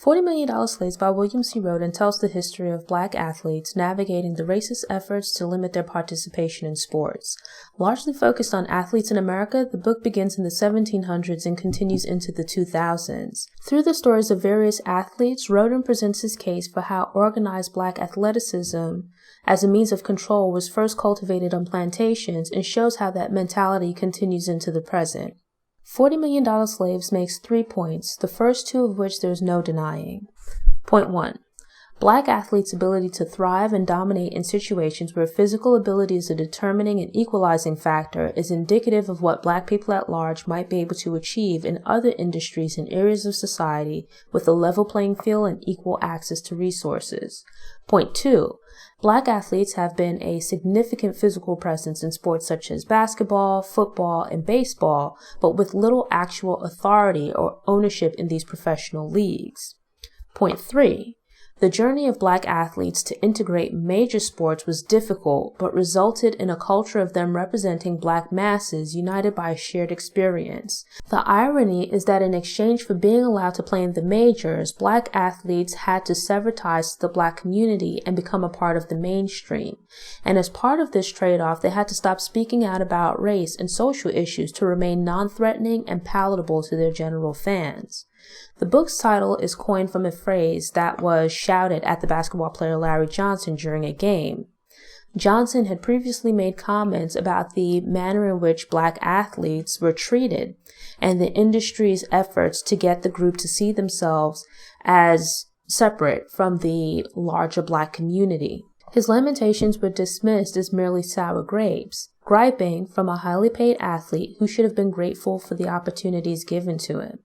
$40 Million Slaves by William C. Rhoden tells the history of black athletes navigating the racist efforts to limit their participation in sports. Largely focused on athletes in America, the book begins in the 1700s and continues into the 2000s. Through the stories of various athletes, Rhoden presents his case for how organized black athleticism as a means of control was first cultivated on plantations and shows how that mentality continues into the present. $40 Million Slaves makes 3 points, the first 2 of which there is no denying. Point 1. Black athletes' ability to thrive and dominate in situations where physical ability is a determining and equalizing factor is indicative of what black people at large might be able to achieve in other industries and areas of society with a level playing field and equal access to resources. Point 2. Black athletes have been a significant physical presence in sports such as basketball, football, and baseball, but with little actual authority or ownership in these professional leagues. Point 3. The journey of black athletes to integrate major sports was difficult, but resulted in a culture of them representing black masses united by a shared experience. The irony is that in exchange for being allowed to play in the majors, black athletes had to sever ties to the black community and become a part of the mainstream. And as part of this trade-off, they had to stop speaking out about race and social issues to remain non-threatening and palatable to their general fans. The book's title is coined from a phrase that was shouted at the basketball player Larry Johnson during a game. Johnson had previously made comments about the manner in which black athletes were treated and the industry's efforts to get the group to see themselves as separate from the larger black community. His lamentations were dismissed as merely sour grapes, griping from a highly paid athlete who should have been grateful for the opportunities given to him.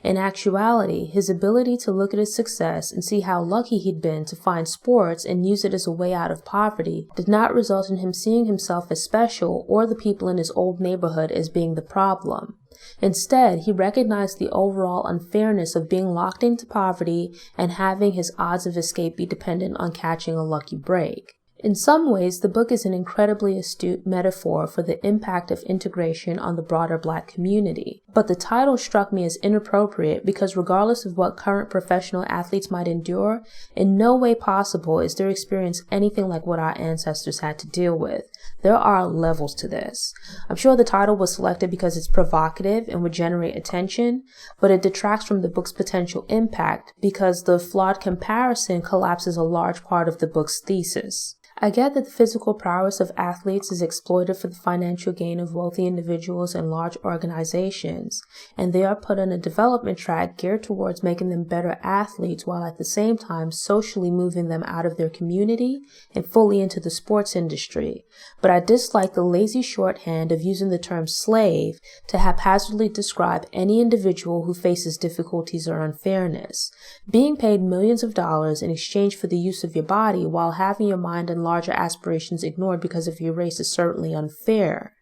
In actuality, his ability to look at his success and see how lucky he'd been to find sports and use it as a way out of poverty did not result in him seeing himself as special or the people in his old neighborhood as being the problem. Instead, he recognized the overall unfairness of being locked into poverty and having his odds of escape be dependent on catching a lucky break. In some ways, the book is an incredibly astute metaphor for the impact of integration on the broader black community. But the title struck me as inappropriate because regardless of what current professional athletes might endure, in no way possible is their experience anything like what our ancestors had to deal with. There are levels to this. I'm sure the title was selected because it's provocative and would generate attention, but it detracts from the book's potential impact because the flawed comparison collapses a large part of the book's thesis. I get that the physical prowess of athletes is exploited for the financial gain of wealthy individuals and large organizations, and they are put on a development track geared towards making them better athletes while at the same time socially moving them out of their community and fully into the sports industry. But I dislike the lazy shorthand of using the term slave to haphazardly describe any individual who faces difficulties or unfairness. Being paid millions of dollars in exchange for the use of your body while having your mind and larger aspirations ignored because of your race is certainly unfair.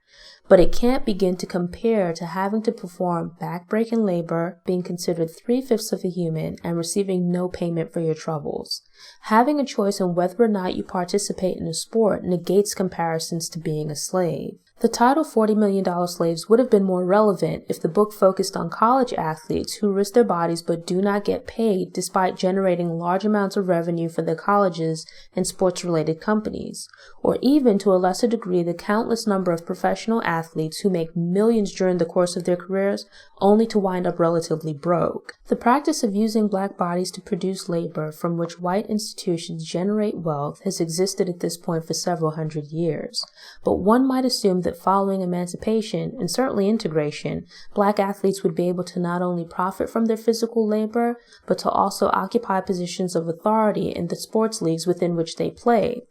But it can't begin to compare to having to perform back-breaking labor, being considered 3/5 of a human, and receiving no payment for your troubles. Having a choice on whether or not you participate in a sport negates comparisons to being a slave. The title $40 Million Slaves would have been more relevant if the book focused on college athletes who risk their bodies but do not get paid despite generating large amounts of revenue for their colleges and sports-related companies, or even to a lesser degree the countless number of professional athletes who make millions during the course of their careers only to wind up relatively broke. The practice of using black bodies to produce labor from which white institutions generate wealth has existed at this point for several hundred years, but one might assume that following emancipation, and certainly integration, black athletes would be able to not only profit from their physical labor, but to also occupy positions of authority in the sports leagues within which they play.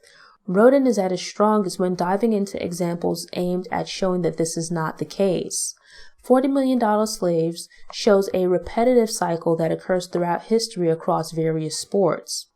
Rhoden is at his strongest when diving into examples aimed at showing that this is not the case. $40 Million Slaves shows a repetitive cycle that occurs throughout history across various sports.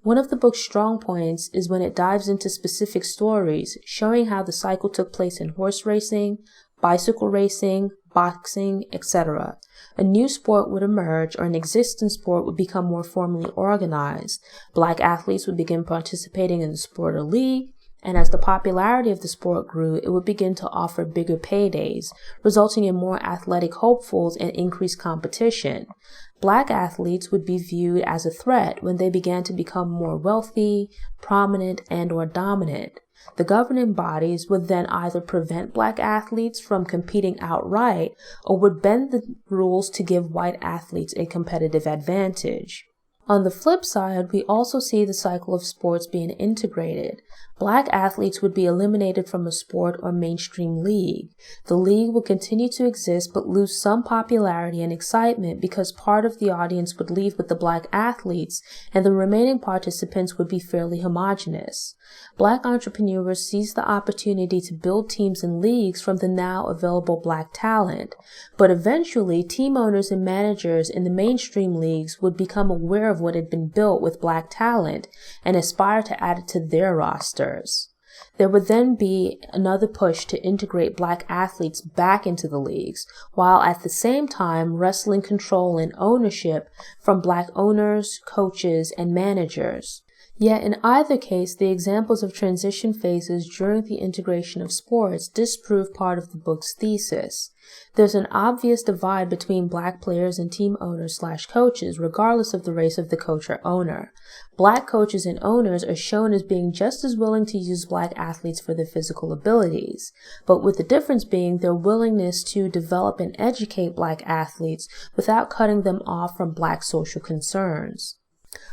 One of the book's strong points is when it dives into specific stories, showing how the cycle took place in horse racing, bicycle racing, boxing, etc. A new sport would emerge, or an existing sport would become more formally organized. Black athletes would begin participating in the sport or league, and as the popularity of the sport grew, it would begin to offer bigger paydays, resulting in more athletic hopefuls and increased competition. Black athletes would be viewed as a threat when they began to become more wealthy, prominent, and/or dominant. The governing bodies would then either prevent black athletes from competing outright or would bend the rules to give white athletes a competitive advantage. On the flip side, we also see the cycle of sports being integrated. Black athletes would be eliminated from a sport or mainstream league. The league would continue to exist but lose some popularity and excitement because part of the audience would leave with the black athletes and the remaining participants would be fairly homogeneous. Black entrepreneurs seized the opportunity to build teams and leagues from the now available black talent, but eventually team owners and managers in the mainstream leagues would become aware of what had been built with black talent and aspire to add it to their rosters. There would then be another push to integrate black athletes back into the leagues, while at the same time wresting control and ownership from black owners, coaches, and managers. Yet in either case, the examples of transition phases during the integration of sports disprove part of the book's thesis. There's an obvious divide between black players and team owners/coaches, regardless of the race of the coach or owner. Black coaches and owners are shown as being just as willing to use black athletes for their physical abilities, but with the difference being their willingness to develop and educate black athletes without cutting them off from black social concerns.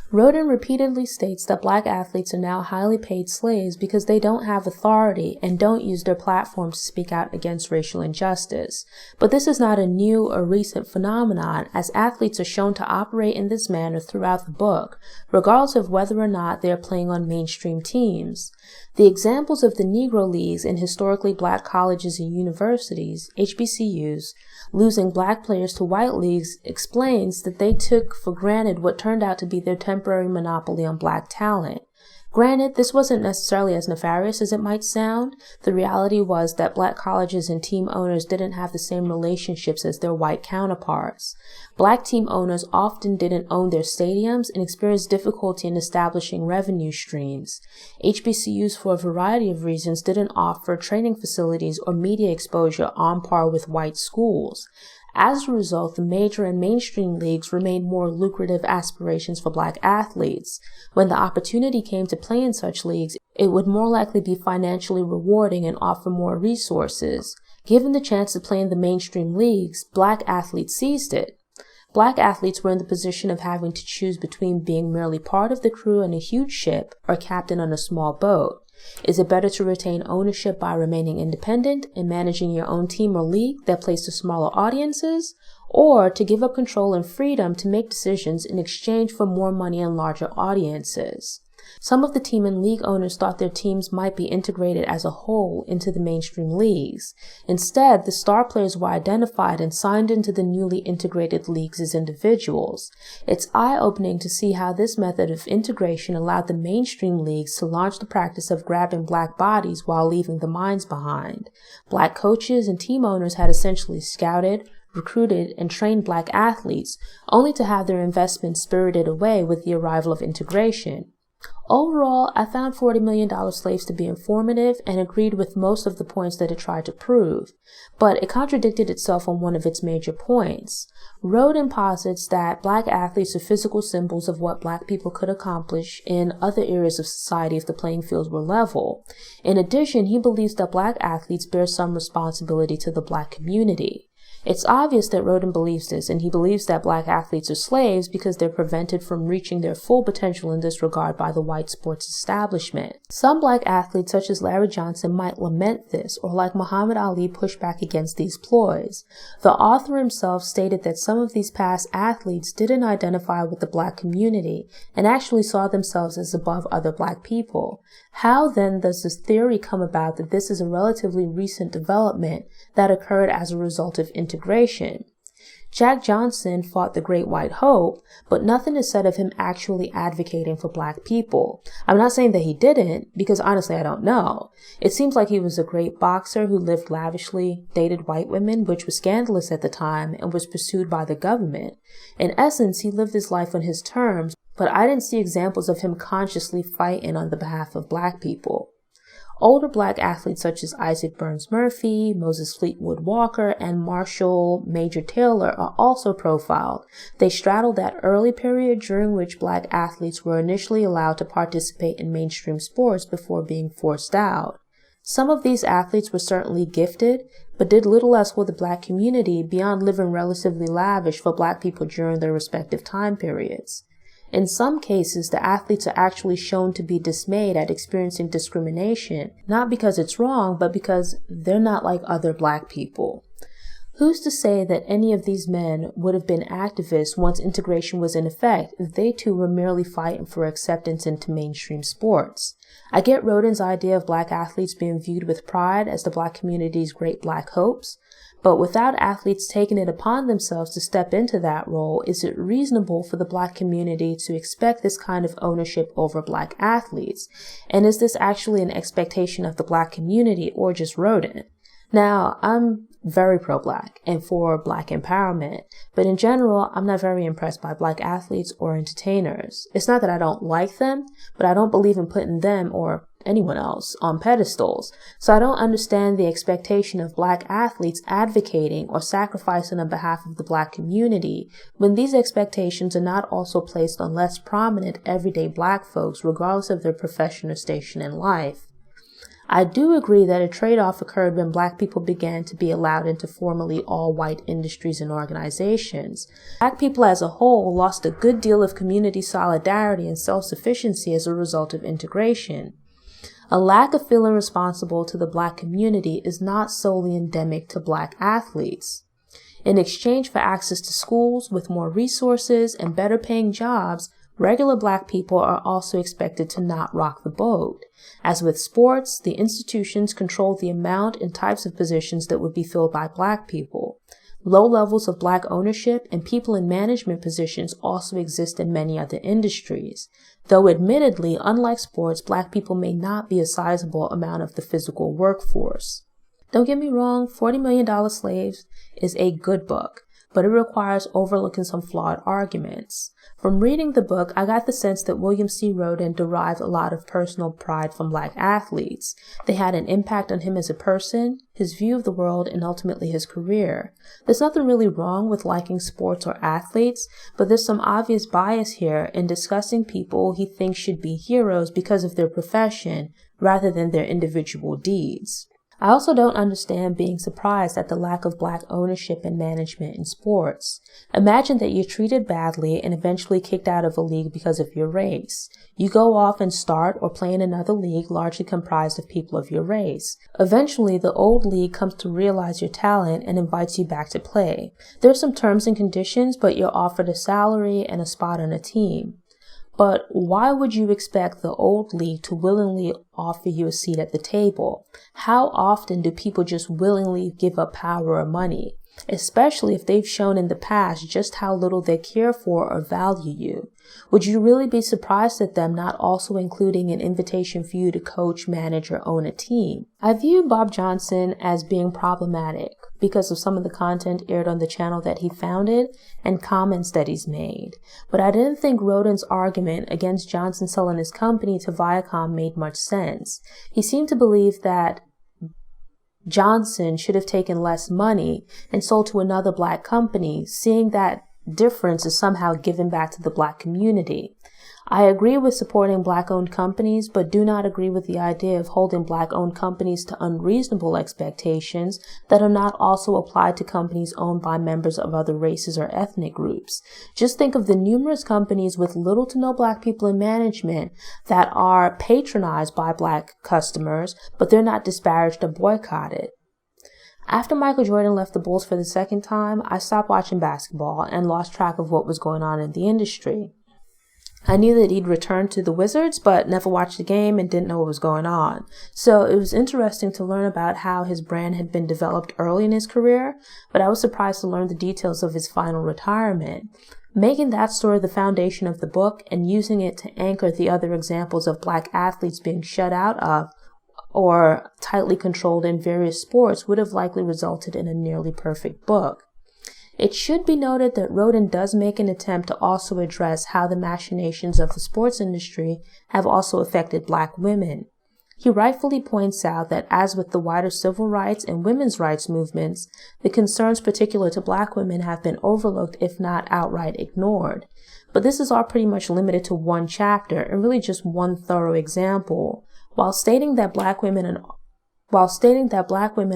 Rhoden repeatedly states that black athletes are now highly paid slaves because they don't have authority and don't use their platform to speak out against racial injustice. But this is not a new or recent phenomenon, as athletes are shown to operate in this manner throughout the book, regardless of whether or not they are playing on mainstream teams. The examples of the Negro Leagues in historically black colleges and universities, HBCUs, losing black players to white leagues explains that they took for granted what turned out to be their temporary monopoly on black talent. Granted, this wasn't necessarily as nefarious as it might sound. The reality was that black colleges and team owners didn't have the same relationships as their white counterparts. Black team owners often didn't own their stadiums and experienced difficulty in establishing revenue streams. HBCUs, for a variety of reasons, didn't offer training facilities or media exposure on par with white schools. As a result, the major and mainstream leagues remained more lucrative aspirations for black athletes. When the opportunity came to play in such leagues, it would more likely be financially rewarding and offer more resources. Given the chance to play in the mainstream leagues, black athletes seized it. Black athletes were in the position of having to choose between being merely part of the crew in a huge ship or captain on a small boat. Is it better to retain ownership by remaining independent and managing your own team or league that plays to smaller audiences, or to give up control and freedom to make decisions in exchange for more money and larger audiences? Some of the team and league owners thought their teams might be integrated as a whole into the mainstream leagues. Instead, the star players were identified and signed into the newly integrated leagues as individuals. It's eye-opening to see how this method of integration allowed the mainstream leagues to launch the practice of grabbing black bodies while leaving the minds behind. Black coaches and team owners had essentially scouted, recruited, and trained black athletes, only to have their investments spirited away with the arrival of integration. Overall, I found $40 Million Slaves to be informative and agreed with most of the points that it tried to prove, but it contradicted itself on one of its major points. Rhoden posits that black athletes are physical symbols of what black people could accomplish in other areas of society if the playing fields were level. In addition, he believes that black athletes bear some responsibility to the black community. It's obvious that Rhoden believes this, and he believes that black athletes are slaves because they're prevented from reaching their full potential in this regard by the white sports establishment. Some black athletes, such as Larry Johnson, might lament this, or like Muhammad Ali, push back against these ploys. The author himself stated that some of these past athletes didn't identify with the black community and actually saw themselves as above other black people. How then does this theory come about that this is a relatively recent development that occurred as a result of integration? Jack Johnson fought the Great White Hope, but nothing is said of him actually advocating for black people. I'm not saying that he didn't, because honestly I don't know. It seems like he was a great boxer who lived lavishly, dated white women, which was scandalous at the time, and was pursued by the government. In essence, he lived his life on his terms, but I didn't see examples of him consciously fighting on the behalf of black people. Older black athletes such as Isaac Burns Murphy, Moses Fleetwood Walker, and Marshall Major Taylor are also profiled. They straddle that early period during which black athletes were initially allowed to participate in mainstream sports before being forced out. Some of these athletes were certainly gifted, but did little else for the black community beyond living relatively lavish for black people during their respective time periods. In some cases, the athletes are actually shown to be dismayed at experiencing discrimination, not because it's wrong, but because they're not like other black people. Who's to say that any of these men would have been activists once integration was in effect if they too were merely fighting for acceptance into mainstream sports? I get Rhoden's idea of black athletes being viewed with pride as the black community's great black hopes, but without athletes taking it upon themselves to step into that role, is it reasonable for the black community to expect this kind of ownership over black athletes? And is this actually an expectation of the black community or just Rhoden? Now, I'm very pro-black and for black empowerment, but in general, I'm not very impressed by black athletes or entertainers. It's not that I don't like them, but I don't believe in putting them or anyone else on pedestals. So I don't understand the expectation of black athletes advocating or sacrificing on behalf of the black community when these expectations are not also placed on less prominent everyday black folks regardless of their profession or station in life. I do agree that a trade-off occurred when black people began to be allowed into formerly all-white industries and organizations. Black people as a whole lost a good deal of community solidarity and self-sufficiency as a result of integration. A lack of feeling responsible to the black community is not solely endemic to black athletes. In exchange for access to schools with more resources and better paying jobs, regular black people are also expected to not rock the boat. As with sports, the institutions control the amount and types of positions that would be filled by black people. Low levels of black ownership and people in management positions also exist in many other industries. Though admittedly, unlike sports, black people may not be a sizable amount of the physical workforce. Don't get me wrong, $40 Million Slaves is a good book, but it requires overlooking some flawed arguments. From reading the book, I got the sense that William C. Rhoden derived a lot of personal pride from black athletes. They had an impact on him as a person, his view of the world, and ultimately his career. There's nothing really wrong with liking sports or athletes, but there's some obvious bias here in discussing people he thinks should be heroes because of their profession rather than their individual deeds. I also don't understand being surprised at the lack of black ownership and management in sports. Imagine that you're treated badly and eventually kicked out of a league because of your race. You go off and start or play in another league largely comprised of people of your race. Eventually, the old league comes to realize your talent and invites you back to play. There's some terms and conditions, but you're offered a salary and a spot on a team. But why would you expect the old league to willingly offer you a seat at the table? How often do people just willingly give up power or money? Especially if they've shown in the past just how little they care for or value you. Would you really be surprised at them not also including an invitation for you to coach, manage, or own a team? I view Bob Johnson as being problematic because of some of the content aired on the channel that he founded and comments that he's made. But I didn't think Rhoden's argument against Johnson selling his company to Viacom made much sense. He seemed to believe that Johnson should have taken less money and sold to another black company, seeing that difference is somehow given back to the black community. I agree with supporting black-owned companies, but do not agree with the idea of holding black-owned companies to unreasonable expectations that are not also applied to companies owned by members of other races or ethnic groups. Just think of the numerous companies with little to no black people in management that are patronized by black customers, but they're not disparaged or boycotted. After Michael Jordan left the Bulls for the second time, I stopped watching basketball and lost track of what was going on in the industry. I knew that he'd returned to the Wizards, but never watched the game and didn't know what was going on. So it was interesting to learn about how his brand had been developed early in his career, but I was surprised to learn the details of his final retirement. Making that story the foundation of the book and using it to anchor the other examples of black athletes being shut out of or tightly controlled in various sports would have likely resulted in a nearly perfect book. It should be noted that Rhoden does make an attempt to also address how the machinations of the sports industry have also affected black women. He rightfully points out that as with the wider civil rights and women's rights movements, the concerns particular to Black women have been overlooked if not outright ignored. But this is all pretty much limited to one chapter and really just one thorough example. While stating that Black women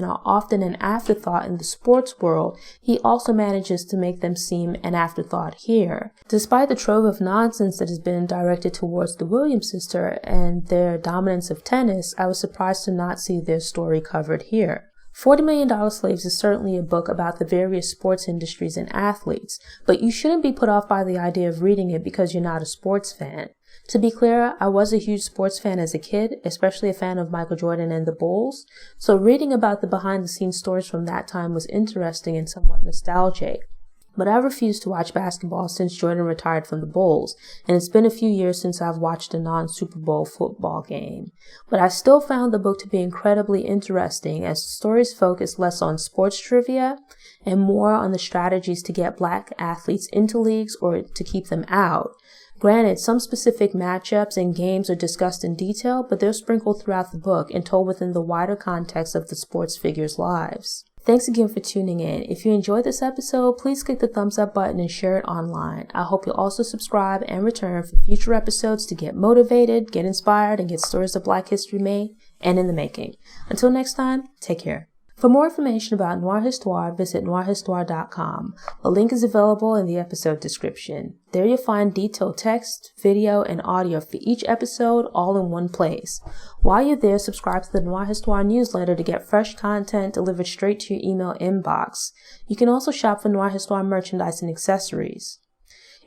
are often an afterthought in the sports world, he also manages to make them seem an afterthought here. Despite the trove of nonsense that has been directed towards the Williams sisters and their dominance of tennis, I was surprised to not see their story covered here. $40 Million Slaves is certainly a book about the various sports industries and athletes, but you shouldn't be put off by the idea of reading it because you're not a sports fan. To be clear, I was a huge sports fan as a kid, especially a fan of Michael Jordan and the Bulls, so reading about the behind-the-scenes stories from that time was interesting and somewhat nostalgic. But I refused to watch basketball since Jordan retired from the Bulls, and it's been a few years since I've watched a non-Super Bowl football game. But I still found the book to be incredibly interesting as the stories focus less on sports trivia and more on the strategies to get Black athletes into leagues or to keep them out. Granted, some specific matchups and games are discussed in detail, but they're sprinkled throughout the book and told within the wider context of the sports figures' lives. Thanks again for tuning in. If you enjoyed this episode, please click the thumbs up button and share it online. I hope you'll also subscribe and return for future episodes to get motivated, get inspired, and get stories of Black history made and in the making. Until next time, take care. For more information about Noir Histoire, visit noirhistoire.com. A link is available in the episode description. There you'll find detailed text, video, and audio for each episode all in one place. While you're there, subscribe to the Noir Histoire newsletter to get fresh content delivered straight to your email inbox. You can also shop for Noir Histoire merchandise and accessories.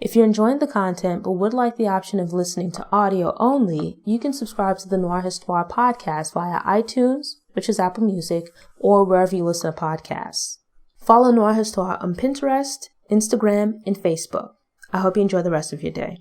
If you're enjoying the content but would like the option of listening to audio only, you can subscribe to the Noir Histoire podcast via iTunes, which is Apple Music, or wherever you listen to podcasts. Follow Noir Histoire on Pinterest, Instagram, and Facebook. I hope you enjoy the rest of your day.